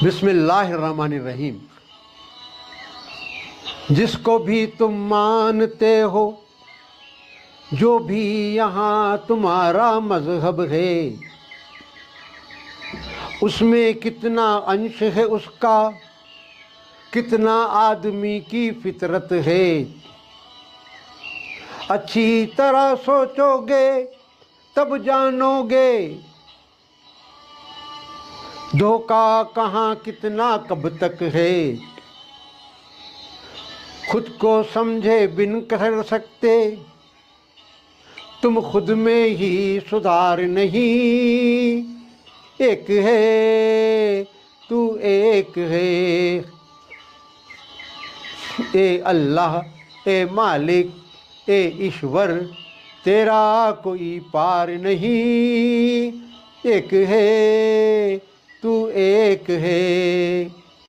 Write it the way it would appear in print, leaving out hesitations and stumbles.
बिस्मिल्लाहिर्रहमानिर्रहीम। जिसको भी तुम मानते हो, जो भी यहाँ तुम्हारा मजहब है, उसमें कितना अंश है उसका, कितना आदमी की फितरत है। अच्छी तरह सोचोगे तब जानोगे, धोखा कहाँ कितना कब तक है। खुद को समझे बिन कर सकते, तुम खुद में ही सुधार नहीं। एक है तू एक है, ए अल्लाह ए मालिक ए ईश्वर, तेरा कोई पार नहीं। एक है तू एक है।